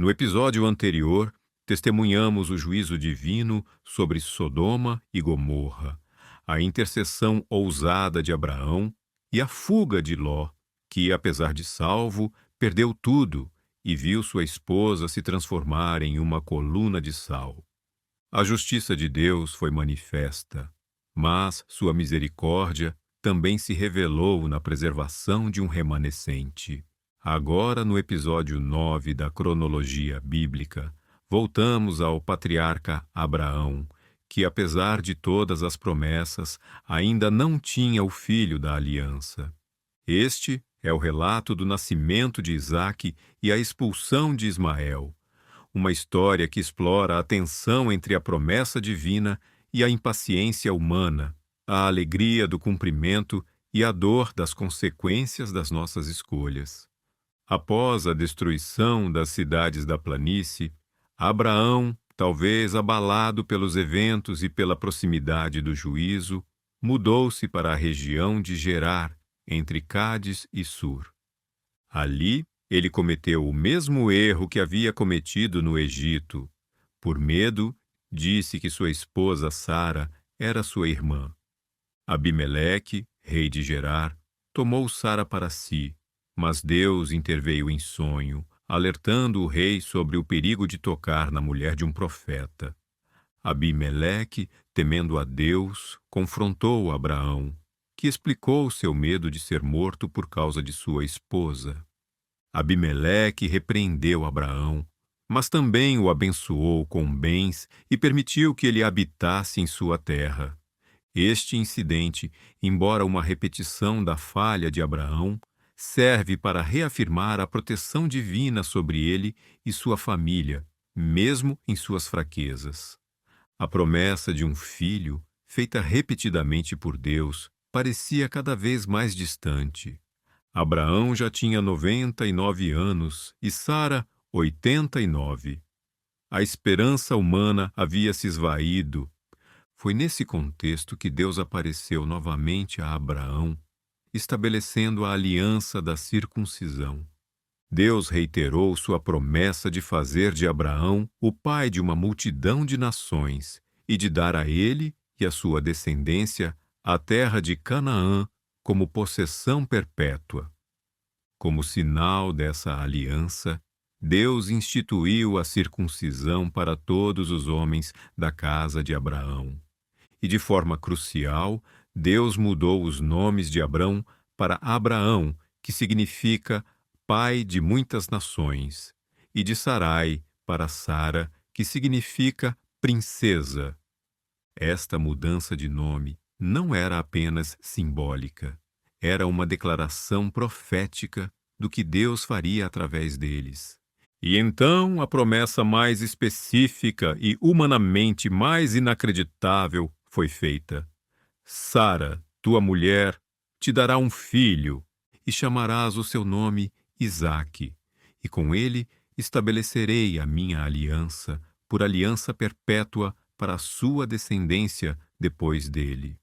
No episódio anterior, testemunhamos o juízo divino sobre Sodoma e Gomorra, a intercessão ousada de Abraão e a fuga de Ló, que, apesar de salvo, perdeu tudo e viu sua esposa se transformar em uma coluna de sal. A justiça de Deus foi manifesta, mas sua misericórdia também se revelou na preservação de um remanescente. Agora, no episódio 9 da cronologia bíblica, voltamos ao patriarca Abraão, que, apesar de todas as promessas, ainda não tinha o filho da aliança. Este é o relato do nascimento de Isaque e a expulsão de Ismael, uma história que explora a tensão entre a promessa divina e a impaciência humana, a alegria do cumprimento e a dor das consequências das nossas escolhas. Após a destruição das cidades da planície, Abraão, talvez abalado pelos eventos e pela proximidade do juízo, mudou-se para a região de Gerar, entre Cádiz e Sur. Ali, ele cometeu o mesmo erro que havia cometido no Egito. Por medo, disse que sua esposa Sara era sua irmã. Abimeleque, rei de Gerar, tomou Sara para si, mas Deus interveio em sonho, alertando o rei sobre o perigo de tocar na mulher de um profeta. Abimeleque, temendo a Deus, confrontou Abraão, que explicou seu medo de ser morto por causa de sua esposa. Abimeleque repreendeu Abraão, mas também o abençoou com bens e permitiu que ele habitasse em sua terra. Este incidente, embora uma repetição da falha de Abraão, serve para reafirmar a proteção divina sobre ele e sua família, mesmo em suas fraquezas. A promessa de um filho, feita repetidamente por Deus, parecia cada vez mais distante. Abraão já tinha 99 anos e Sara 89. A esperança humana havia se esvaído. Foi nesse contexto que Deus apareceu novamente a Abraão, estabelecendo a aliança da circuncisão. Deus reiterou sua promessa de fazer de Abraão o pai de uma multidão de nações e de dar a ele e a sua descendência a terra de Canaã como possessão perpétua. Como sinal dessa aliança, Deus instituiu a circuncisão para todos os homens da casa de Abraão. E de forma crucial, Deus mudou os nomes de Abrão para Abraão, que significa pai de muitas nações, e de Sarai para Sara, que significa princesa. Esta mudança de nome não era apenas simbólica, era uma declaração profética do que Deus faria através deles. E então a promessa mais específica e humanamente mais inacreditável foi feita. Sara, tua mulher, te dará um filho, e chamarás o seu nome Isaque, e com ele estabelecerei a minha aliança, por aliança perpétua para a sua descendência depois dele.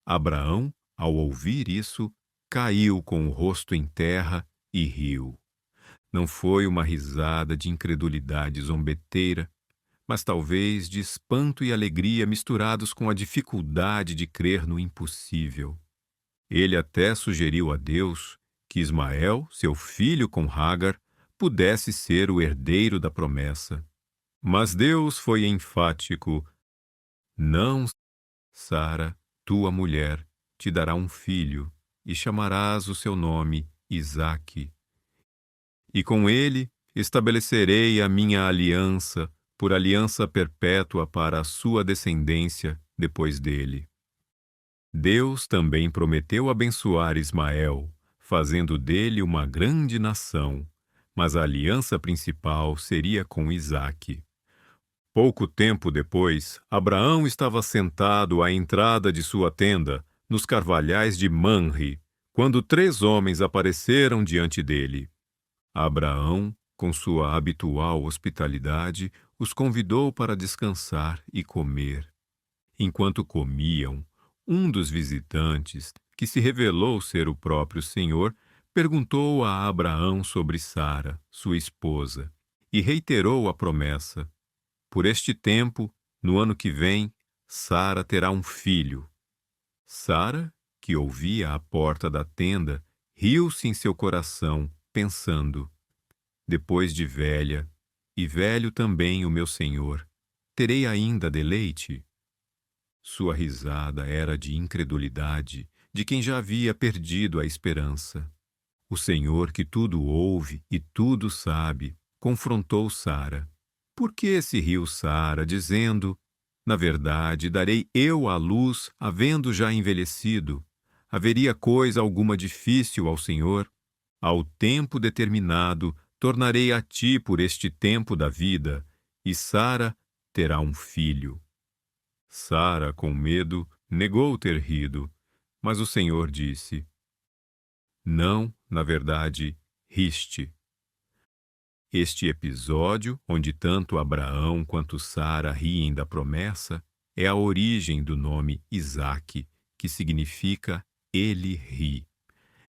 Abraão, ao ouvir isso, caiu com o rosto em terra e riu. Não foi uma risada de incredulidade zombeteira, mas talvez de espanto e alegria misturados com a dificuldade de crer no impossível. Ele até sugeriu a Deus que Ismael, seu filho com Hagar, pudesse ser o herdeiro da promessa. Mas Deus foi enfático: não, Sara, tua mulher, te dará um filho, e chamarás o seu nome Isaque. E com ele estabelecerei a minha aliança, por aliança perpétua para a sua descendência depois dele. Deus também prometeu abençoar Ismael, fazendo dele uma grande nação, mas a aliança principal seria com Isaque. Pouco tempo depois, Abraão estava sentado à entrada de sua tenda, nos carvalhais de Manre, quando 3 homens apareceram diante dele. Abraão, com sua habitual hospitalidade, os convidou para descansar e comer. Enquanto comiam, um dos visitantes, que se revelou ser o próprio Senhor, perguntou a Abraão sobre Sara, sua esposa, e reiterou a promessa. Por este tempo, no ano que vem, Sara terá um filho. Sara, que ouvia à porta da tenda, riu-se em seu coração, pensando: depois de velha, e velho também o meu senhor, terei ainda deleite? Sua risada era de incredulidade, de quem já havia perdido a esperança. O Senhor, que tudo ouve e tudo sabe, confrontou Sara. Por que se riu Sara, dizendo: na verdade, darei eu à luz, havendo já envelhecido? Haveria coisa alguma difícil ao Senhor? Ao tempo determinado, tornarei a ti por este tempo da vida, e Sara terá um filho. Sara, com medo, negou ter rido, mas o Senhor disse: não, na verdade, riste. Este episódio, onde tanto Abraão quanto Sara riem da promessa, é a origem do nome Isaque, que significa ele ri.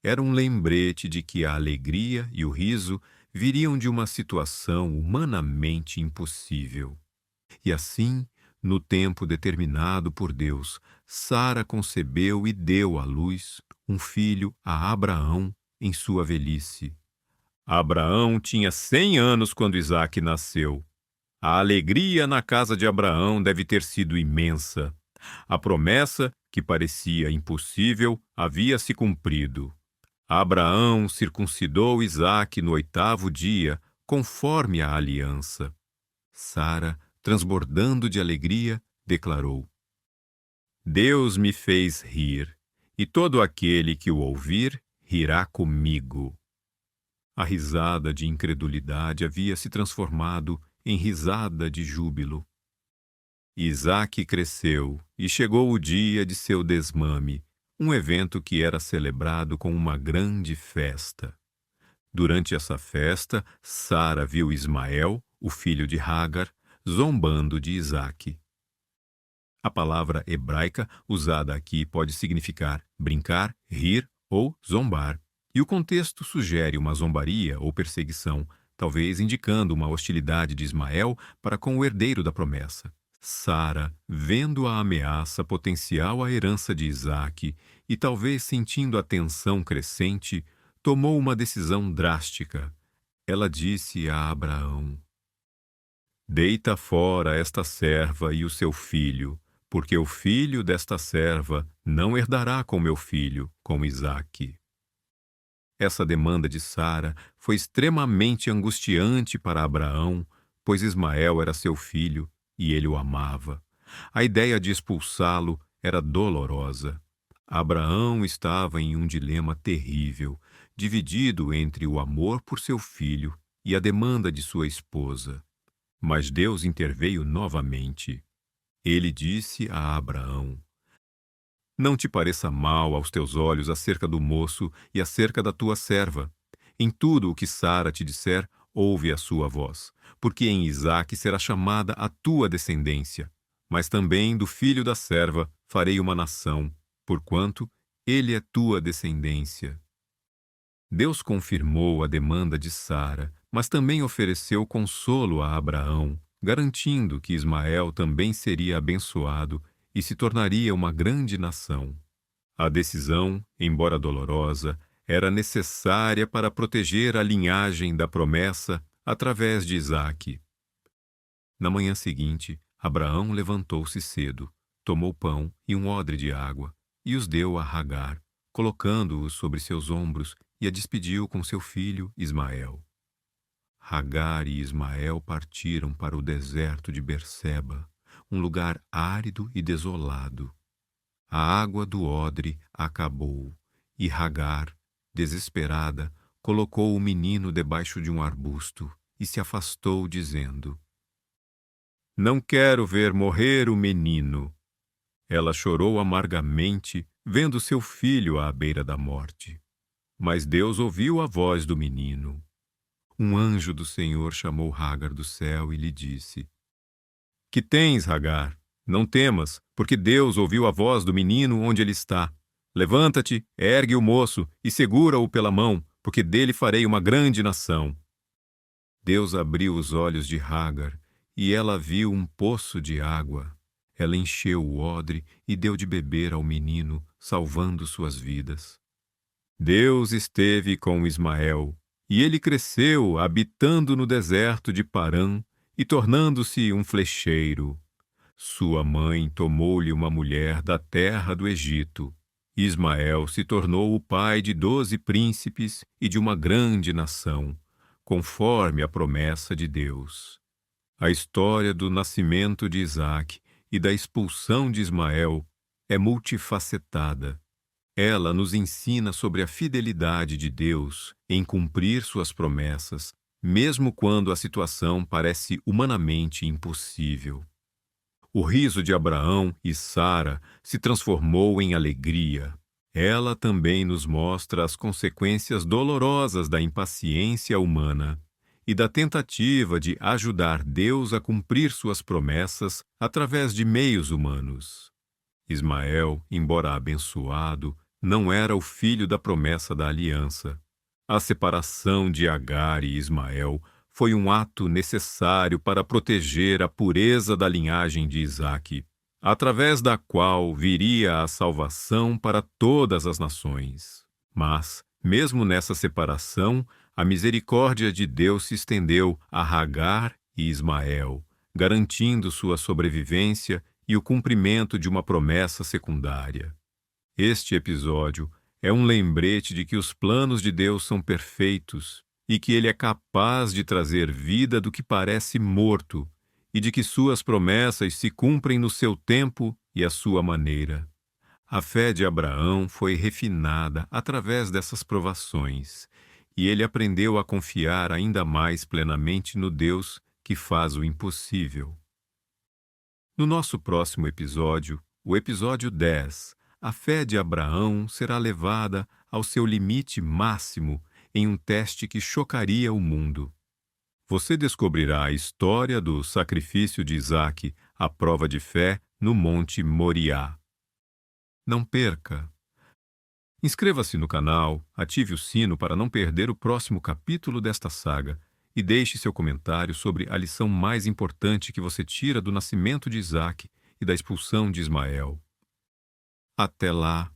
Era um lembrete de que a alegria e o riso viriam de uma situação humanamente impossível. E assim, no tempo determinado por Deus, Sara concebeu e deu à luz um filho a Abraão em sua velhice. Abraão tinha 100 anos quando Isaque nasceu. A alegria na casa de Abraão deve ter sido imensa. A promessa, que parecia impossível, havia se cumprido. Abraão circuncidou Isaque no 8º dia, conforme a aliança. Sara, transbordando de alegria, declarou: Deus me fez rir, e todo aquele que o ouvir rirá comigo. A risada de incredulidade havia se transformado em risada de júbilo. Isaque cresceu e chegou o dia de seu desmame, um evento que era celebrado com uma grande festa. Durante essa festa, Sara viu Ismael, o filho de Hagar, zombando de Isaque. A palavra hebraica usada aqui pode significar brincar, rir ou zombar. E o contexto sugere uma zombaria ou perseguição, talvez indicando uma hostilidade de Ismael para com o herdeiro da promessa. Sara, vendo a ameaça potencial à herança de Isaque e talvez sentindo a tensão crescente, tomou uma decisão drástica. Ela disse a Abraão: deita fora esta serva e o seu filho, porque o filho desta serva não herdará com meu filho, com Isaque. Essa demanda de Sara foi extremamente angustiante para Abraão, pois Ismael era seu filho e ele o amava. A ideia de expulsá-lo era dolorosa. Abraão estava em um dilema terrível, dividido entre o amor por seu filho e a demanda de sua esposa. Mas Deus interveio novamente. Ele disse a Abraão: não te pareça mal aos teus olhos acerca do moço e acerca da tua serva. Em tudo o que Sara te disser, ouve a sua voz, porque em Isaque será chamada a tua descendência. Mas também do filho da serva farei uma nação, porquanto ele é tua descendência. Deus confirmou a demanda de Sara, mas também ofereceu consolo a Abraão, garantindo que Ismael também seria abençoado e se tornaria uma grande nação. A decisão, embora dolorosa, era necessária para proteger a linhagem da promessa através de Isaque. Na manhã seguinte, Abraão levantou-se cedo, tomou pão e um odre de água, e os deu a Hagar, colocando-os sobre seus ombros, e a despediu com seu filho Ismael. Hagar e Ismael partiram para o deserto de Berseba, um lugar árido e desolado. A água do odre acabou, e Hagar, desesperada, colocou o menino debaixo de um arbusto e se afastou, dizendo: não quero ver morrer o menino. Ela chorou amargamente, vendo seu filho à beira da morte. Mas Deus ouviu a voz do menino. Um anjo do Senhor chamou Hagar do céu e lhe disse: que tens, Hagar? Não temas, porque Deus ouviu a voz do menino onde ele está. Levanta-te, ergue o moço e segura-o pela mão, porque dele farei uma grande nação. Deus abriu os olhos de Hagar, e ela viu um poço de água. Ela encheu o odre e deu de beber ao menino, salvando suas vidas. Deus esteve com Ismael, e ele cresceu, habitando no deserto de Parã e tornando-se um flecheiro. Sua mãe tomou-lhe uma mulher da terra do Egito. Ismael se tornou o pai de 12 príncipes e de uma grande nação, conforme a promessa de Deus. A história do nascimento de Isaque e da expulsão de Ismael é multifacetada. Ela nos ensina sobre a fidelidade de Deus em cumprir suas promessas, mesmo quando a situação parece humanamente impossível. O riso de Abraão e Sara se transformou em alegria. Ela também nos mostra as consequências dolorosas da impaciência humana e da tentativa de ajudar Deus a cumprir suas promessas através de meios humanos. Ismael, embora abençoado, não era o filho da promessa da aliança. A separação de Agar e Ismael foi um ato necessário para proteger a pureza da linhagem de Isaque, através da qual viria a salvação para todas as nações. Mas, mesmo nessa separação, a misericórdia de Deus se estendeu a Agar e Ismael, garantindo sua sobrevivência e o cumprimento de uma promessa secundária. Este episódio é um lembrete de que os planos de Deus são perfeitos e que Ele é capaz de trazer vida do que parece morto e de que suas promessas se cumprem no seu tempo e à sua maneira. A fé de Abraão foi refinada através dessas provações e ele aprendeu a confiar ainda mais plenamente no Deus que faz o impossível. No nosso próximo episódio, o episódio 10, a fé de Abraão será levada ao seu limite máximo em um teste que chocaria o mundo. Você descobrirá a história do sacrifício de Isaque, a prova de fé, no Monte Moriá. Não perca! Inscreva-se no canal, ative o sino para não perder o próximo capítulo desta saga e deixe seu comentário sobre a lição mais importante que você tira do nascimento de Isaque e da expulsão de Ismael. Até lá!